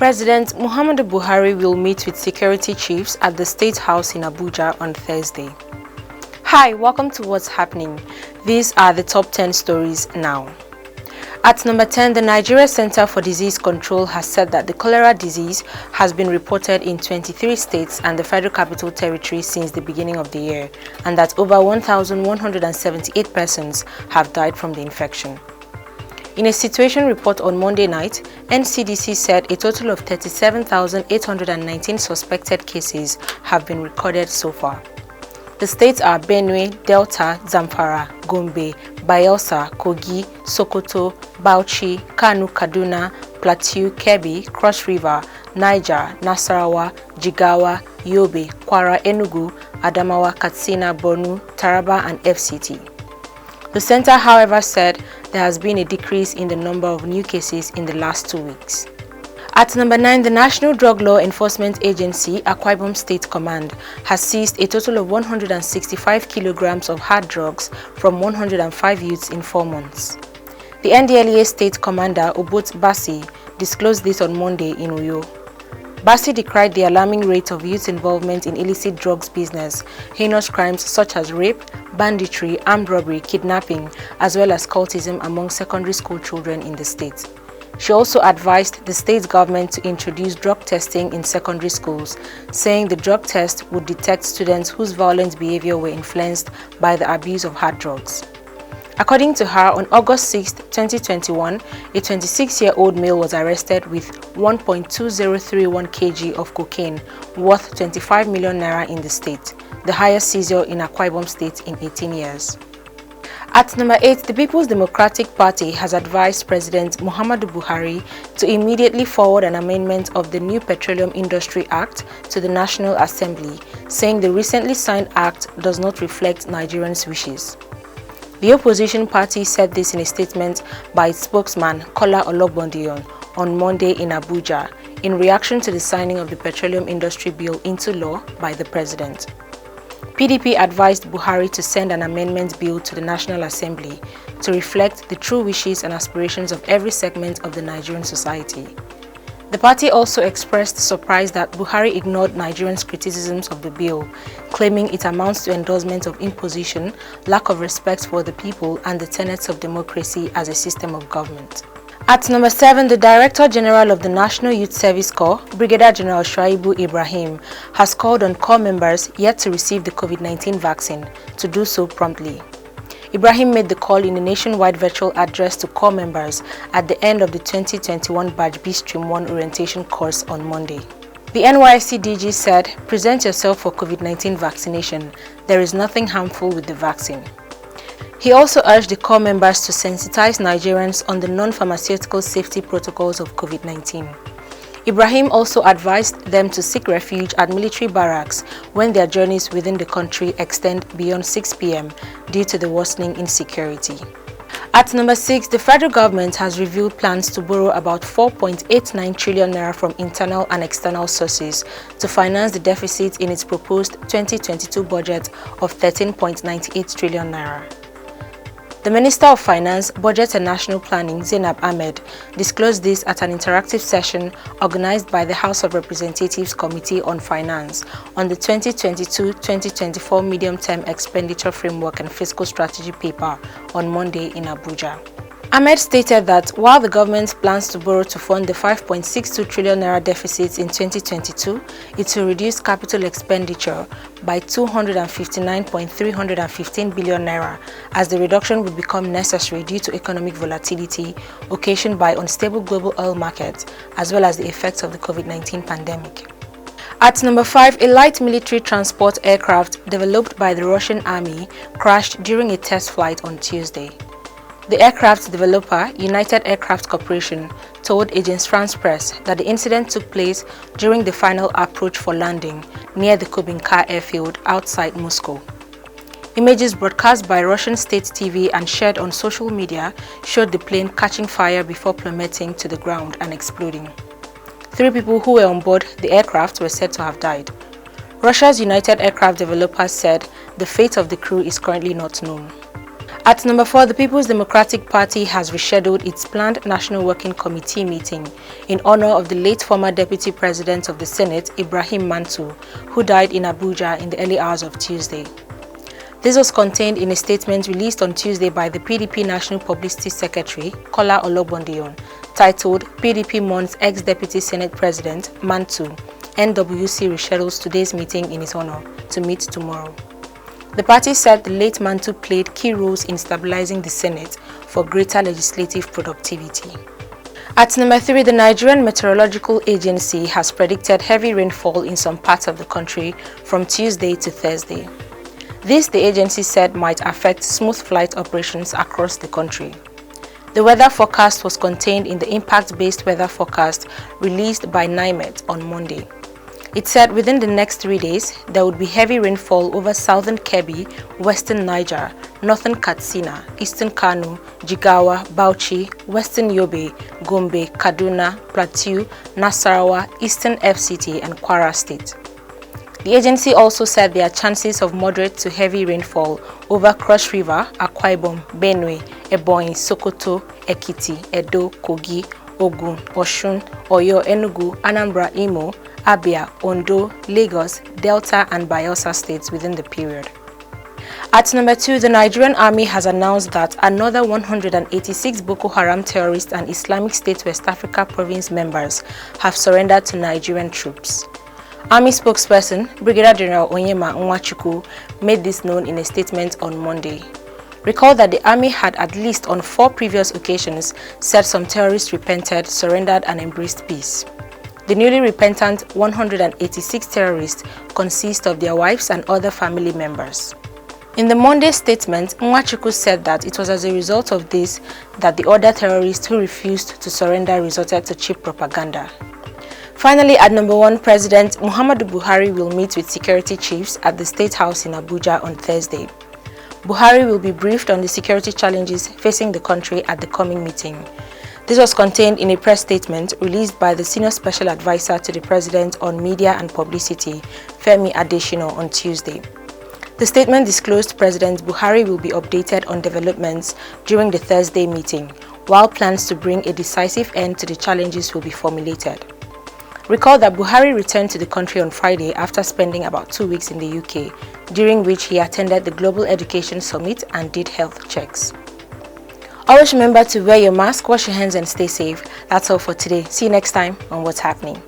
President Muhammadu Buhari will meet with security chiefs at the State House in Abuja on Thursday. Hi, welcome to What's Happening. These are the top 10 stories now. At number 10, the Nigeria Center for Disease Control has said that the cholera disease has been reported in 23 states and the Federal Capital Territory since the beginning of the year, and that over 1,178 persons have died from the infection. In a situation report on Monday night, NCDC said a total of 37,819 suspected cases have been recorded so far. The states are Benue, Delta, Zamfara, Gombe, Bayelsa, Kogi, Sokoto, Bauchi, Kano, Kaduna, Plateau, Kebbi, Cross River, Niger, Nasarawa, Jigawa, Yobe, Kwara, Enugu, Adamawa, Katsina, Borno, Taraba, and FCT. The center, however, said there has been a decrease in the number of new cases in the last 2 weeks. At number 9, the National Drug Law Enforcement Agency, Akwa Ibom State Command, has seized a total of 165 kilograms of hard drugs from 105 youths in 4 months. The NDLEA State Commander, Obot Basi, disclosed this on Monday in Uyo. Basi decried the alarming rate of youth involvement in illicit drugs business, heinous crimes such as rape, banditry, armed robbery, kidnapping, as well as cultism among secondary school children in the state. She also advised the state government to introduce drug testing in secondary schools, saying the drug test would detect students whose violent behavior were influenced by the abuse of hard drugs. According to her, on August 6, 2021, a 26-year-old male was arrested with 1.2031 kg of cocaine worth 25 million naira in the state, the highest seizure in Akwa Ibom State in 18 years. At number 8, the People's Democratic Party has advised President Muhammadu Buhari to immediately forward an amendment of the new Petroleum Industry Act to the National Assembly, saying the recently signed act does not reflect Nigerians' wishes. The opposition party said this in a statement by its spokesman, Kola Olobondiyan, on Monday in Abuja, in reaction to the signing of the Petroleum Industry Bill into law by the president. PDP advised Buhari to send an amendment bill to the National Assembly to reflect the true wishes and aspirations of every segment of the Nigerian society. The party also expressed surprise that Buhari ignored Nigerians' criticisms of the bill, claiming it amounts to endorsement of imposition, lack of respect for the people, and the tenets of democracy as a system of government. At number 7, the Director General of the National Youth Service Corps, Brigadier General Shuaibu Ibrahim, has called on corps members yet to receive the COVID-19 vaccine to do so promptly. Ibrahim made the call in a nationwide virtual address to corps members at the end of the 2021 Batch B Stream 1 orientation course on Monday. The NYSC DG said, "Present yourself for COVID-19 vaccination. There is nothing harmful with the vaccine." He also urged the corps members to sensitize Nigerians on the non-pharmaceutical safety protocols of COVID-19. Ibrahim also advised them to seek refuge at military barracks when their journeys within the country extend beyond 6 p.m. due to the worsening insecurity. At number 6, the federal government has revealed plans to borrow about 4.89 trillion naira from internal and external sources to finance the deficit in its proposed 2022 budget of 13.98 trillion naira. The Minister of Finance, Budget and National Planning, Zainab Ahmed, disclosed this at an interactive session organized by the House of Representatives Committee on Finance on the 2022-2024 Medium-Term Expenditure Framework and Fiscal Strategy paper on Monday in Abuja. Ahmed stated that while the government plans to borrow to fund the 5.62 trillion naira deficit in 2022, it will reduce capital expenditure by 259.315 billion naira, as the reduction would become necessary due to economic volatility occasioned by unstable global oil markets, as well as the effects of the COVID-19 pandemic. At number 5, a light military transport aircraft developed by the Russian Army crashed during a test flight on Tuesday. The aircraft's developer, United Aircraft Corporation, told Agence France Presse that the incident took place during the final approach for landing near the Kubinka airfield outside Moscow. Images broadcast by Russian state TV and shared on social media showed the plane catching fire before plummeting to the ground and exploding. 3 people who were on board the aircraft were said to have died. Russia's United Aircraft Developers said the fate of the crew is currently not known. At number 4, the People's Democratic Party has rescheduled its planned National Working Committee meeting in honor of the late former Deputy President of the Senate, Ibrahim Mantu, who died in Abuja in the early hours of Tuesday. This was contained in a statement released on Tuesday by the PDP National Publicity Secretary, Kola Olobondiyon, titled PDP Mourns Ex-Deputy Senate President Mantu. NWC reschedules today's meeting in his honor to meet tomorrow. The party said the late Mantu played key roles in stabilizing the Senate for greater legislative productivity. At number 3, the Nigerian Meteorological Agency has predicted heavy rainfall in some parts of the country from Tuesday to Thursday. This, the agency said, might affect smooth flight operations across the country. The weather forecast was contained in the impact-based weather forecast released by NIMET on Monday. It said within the next 3 days, there would be heavy rainfall over southern Kebbi, western Niger, northern Katsina, eastern Kano, Jigawa, Bauchi, western Yobe, Gombe, Kaduna, Plateau, Nasarawa, eastern FCT, and Kwara State. The agency also said there are chances of moderate to heavy rainfall over Cross River, Akwa Ibom, Benue, Ebonyi, Sokoto, Ekiti, Edo, Kogi, Ogun, Osun, Oyo, Enugu, Anambra, Imo, Abia, Ondo, Lagos, Delta, and Bayelsa states within the period. At number 2, the Nigerian Army has announced that another 186 Boko Haram terrorist and Islamic State West Africa province members have surrendered to Nigerian troops. Army spokesperson Brigadier General Onyema Nwachukwu made this known in a statement on Monday. Recall that the Army had at least on 4 previous occasions said some terrorists repented, surrendered, and embraced peace. The newly repentant 186 terrorists consist of their wives and other family members. In the Monday statement, Nwachukwu said that it was as a result of this that the other terrorists who refused to surrender resorted to cheap propaganda. Finally, at number 1, President Muhammadu Buhari will meet with security chiefs at the State House in Abuja on Thursday. Buhari will be briefed on the security challenges facing the country at the coming meeting. This was contained in a press statement released by the Senior Special Advisor to the President on Media and Publicity, Femi Adesina, on Tuesday. The statement disclosed President Buhari will be updated on developments during the Thursday meeting, while plans to bring a decisive end to the challenges will be formulated. Recall that Buhari returned to the country on Friday after spending about 2 weeks in the UK, during which he attended the Global Education Summit and did health checks. Always remember to wear your mask, wash your hands, and stay safe. That's all for today. See you next time on What's Happening.